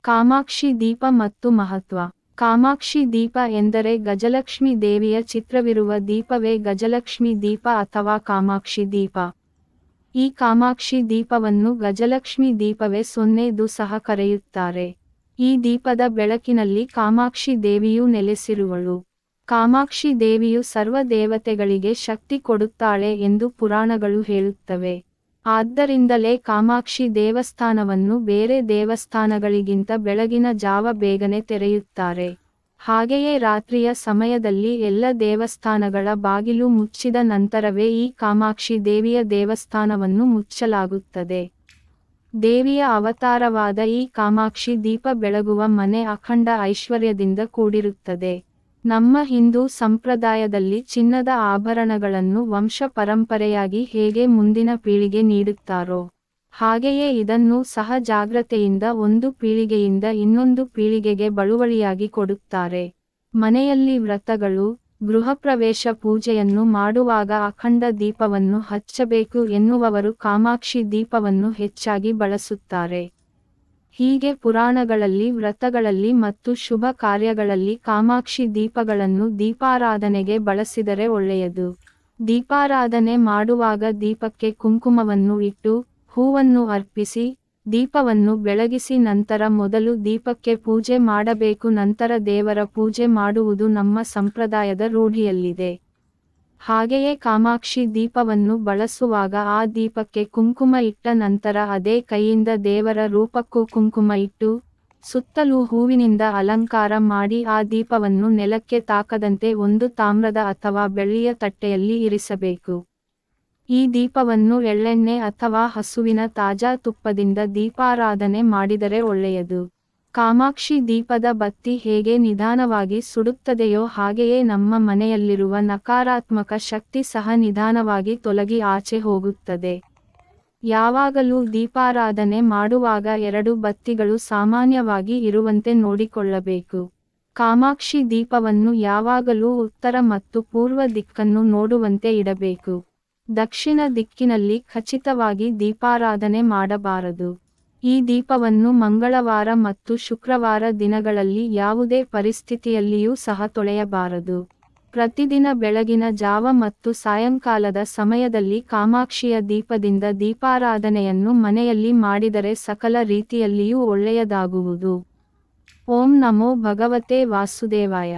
ಕಾಮಾಕ್ಷಿ ದೀಪ ಮತ್ತು ಮಹತ್ವ. ಕಾಮಾಕ್ಷಿ ದೀಪ ಎಂದರೆ ಗಜಲಕ್ಷ್ಮಿ ದೇವಿಯ ಚಿತ್ರವಿರುವ ದೀಪವೇ ಗಜಲಕ್ಷ್ಮಿ ದೀಪ ಅಥವಾ ಕಾಮಾಕ್ಷಿ ದೀಪ. ಈ ಕಾಮಾಕ್ಷಿ ದೀಪವನ್ನು ಗಜಲಕ್ಷ್ಮಿ ದೀಪವೇ ಸೊನ್ನೆದು ಸಹ ಕರೆಯುತ್ತಾರೆ. ಈ ದೀಪದ ಬೆಳಕಿನಲ್ಲಿ ಕಾಮಾಕ್ಷಿ ದೇವಿಯು ನೆಲೆಸಿರುವಳು. ಕಾಮಾಕ್ಷಿ ದೇವಿಯು ಸರ್ವ ದೇವತೆಗಳಿಗೆ ಶಕ್ತಿ ಕೊಡುತ್ತಾಳೆ ಎಂದು ಪುರಾಣಗಳು ಹೇಳುತ್ತವೆ. ಆದ್ದರಿಂದಲೇ ಕಾಮಾಕ್ಷಿ ದೇವಸ್ಥಾನವನ್ನು ಬೇರೆ ದೇವಸ್ಥಾನಗಳಿಗಿಂತ ಬೆಳಗಿನ ಜಾವ ಬೇಗನೆ ತೆರೆಯುತ್ತಾರೆ. ಹಾಗೆಯೇ ರಾತ್ರಿಯ ಸಮಯದಲ್ಲಿ ಎಲ್ಲ ದೇವಸ್ಥಾನಗಳ ಬಾಗಿಲು ಮುಚ್ಚಿದ ನಂತರವೇ ಈ ಕಾಮಾಕ್ಷಿ ದೇವಿಯ ದೇವಸ್ಥಾನವನ್ನು ಮುಚ್ಚಲಾಗುತ್ತದೆ. ದೇವಿಯ ಅವತಾರವಾದ ಈ ಕಾಮಾಕ್ಷಿ ದೀಪ ಬೆಳಗುವ ಮನೆ ಅಖಂಡ ಐಶ್ವರ್ಯದಿಂದ ಕೂಡಿರುತ್ತದೆ. ನಮ್ಮ ಹಿಂದೂ ಸಂಪ್ರದಾಯದಲ್ಲಿ ಚಿನ್ನದ ಆಭರಣಗಳನ್ನು ವಂಶ ಪರಂಪರೆಯಾಗಿ ಹೇಗೆ ಮುಂದಿನ ಪೀಳಿಗೆ ನೀಡುತ್ತಾರೋ ಹಾಗೆಯೇ ಇದನ್ನು ಸಹ ಜಾಗ್ರತೆಯಿಂದ ಒಂದು ಪೀಳಿಗೆಯಿಂದ ಇನ್ನೊಂದು ಪೀಳಿಗೆಗೆ ಬಳುವಳಿಯಾಗಿ ಕೊಡುತ್ತಾರೆ. ಮನೆಯಲ್ಲಿ ವ್ರತಗಳು, ಗೃಹಪ್ರವೇಶ ಪೂಜೆಯನ್ನು ಮಾಡುವಾಗ ಅಖಂಡ ದೀಪವನ್ನು ಹಚ್ಚಬೇಕು ಎನ್ನುವವರು ಕಾಮಾಕ್ಷಿ ದೀಪವನ್ನು ಹೆಚ್ಚಾಗಿ ಬಳಸುತ್ತಾರೆ. ಹೀಗೆ ಪುರಾಣಗಳಲ್ಲಿ, ವ್ರತಗಳಲ್ಲಿ ಮತ್ತು ಶುಭ ಕಾರ್ಯಗಳಲ್ಲಿ ಕಾಮಾಕ್ಷಿ ದೀಪಗಳನ್ನು ದೀಪಾರಾಧನೆಗೆ ಬಳಸಿದರೆ ಒಳ್ಳೆಯದು. ದೀಪಾರಾಧನೆ ಮಾಡುವಾಗ ದೀಪಕ್ಕೆ ಕುಂಕುಮವನ್ನು ಇಟ್ಟು, ಹೂವನ್ನು ಅರ್ಪಿಸಿ, ದೀಪವನ್ನು ಬೆಳಗಿಸಿ ನಂತರ ಮೊದಲು ದೀಪಕ್ಕೆ ಪೂಜೆ ಮಾಡಬೇಕು. ನಂತರ ದೇವರ ಪೂಜೆ ಮಾಡುವುದು ನಮ್ಮ ಸಂಪ್ರದಾಯದ ರೂಢಿಯಲ್ಲಿದೆ. ಹಾಗೆಯೇ ಕಾಮಾಕ್ಷಿ ದೀಪವನ್ನು ಬಳಸುವಾಗ ಆ ದೀಪಕ್ಕೆ ಕುಂಕುಮ ಇಟ್ಟ ನಂತರ ಅದೇ ಕೈಯಿಂದ ದೇವರ ರೂಪಕ್ಕೂ ಕುಂಕುಮ ಇಟ್ಟು, ಸುತ್ತಲೂ ಹೂವಿನಿಂದ ಅಲಂಕಾರ ಮಾಡಿ ಆ ದೀಪವನ್ನು ನೆಲಕ್ಕೆ ತಾಕದಂತೆ ಒಂದು ತಾಮ್ರದ ಅಥವಾ ಬೆಳ್ಳಿಯ ತಟ್ಟೆಯಲ್ಲಿ ಇರಿಸಬೇಕು. ಈ ದೀಪವನ್ನು ಎಳ್ಳೆಣ್ಣೆ ಅಥವಾ ಹಸುವಿನ ತಾಜಾ ತುಪ್ಪದಿಂದ ದೀಪಾರಾಧನೆ ಮಾಡಿದರೆ ಒಳ್ಳೆಯದು. ಕಾಮಾಕ್ಷಿ ದೀಪದ ಬತ್ತಿ ಹೇಗೆ ನಿಧಾನವಾಗಿ ಸುಡುತ್ತದೆಯೋ ಹಾಗೆಯೇ ನಮ್ಮ ಮನೆಯಲ್ಲಿರುವ ನಕಾರಾತ್ಮಕ ಶಕ್ತಿ ಸಹ ನಿಧಾನವಾಗಿ ತೊಲಗಿ ಆಚೆ ಹೋಗುತ್ತದೆ. ಯಾವಾಗಲೂ ದೀಪಾರಾಧನೆ ಮಾಡುವಾಗ 2 ಬತ್ತಿಗಳು ಸಾಮಾನ್ಯವಾಗಿ ಇರುವಂತೆ ನೋಡಿಕೊಳ್ಳಬೇಕು. ಕಾಮಾಕ್ಷಿ ದೀಪವನ್ನು ಯಾವಾಗಲೂ ಉತ್ತರ ಮತ್ತು ಪೂರ್ವ ದಿಕ್ಕನ್ನು ನೋಡುವಂತೆ ಇಡಬೇಕು. ದಕ್ಷಿಣ ದಿಕ್ಕಿನಲ್ಲಿ ಖಚಿತವಾಗಿ ದೀಪಾರಾಧನೆ ಮಾಡಬಾರದು. ಈ ದೀಪವನ್ನು ಮಂಗಳವಾರ ಮತ್ತು ಶುಕ್ರವಾರ ದಿನಗಳಲ್ಲಿ ಯಾವುದೇ ಪರಿಸ್ಥಿತಿಯಲ್ಲಿಯೂ ಸಹ ತೊಳೆಯಬಾರದು. ಪ್ರತಿದಿನ ಬೆಳಗಿನ ಜಾವ ಮತ್ತು ಸಾಯಂಕಾಲದ ಸಮಯದಲ್ಲಿ ಕಾಮಾಕ್ಷಿಯ ದೀಪದಿಂದ ದೀಪಾರಾಧನೆಯನ್ನು ಮನೆಯಲ್ಲಿ ಮಾಡಿದರೆ ಸಕಲ ರೀತಿಯಲ್ಲಿಯೂ ಒಳ್ಳೆಯದಾಗುವುದು. ಓಂ ನಮೋ ಭಗವತೆ ವಾಸುದೇವಾಯ.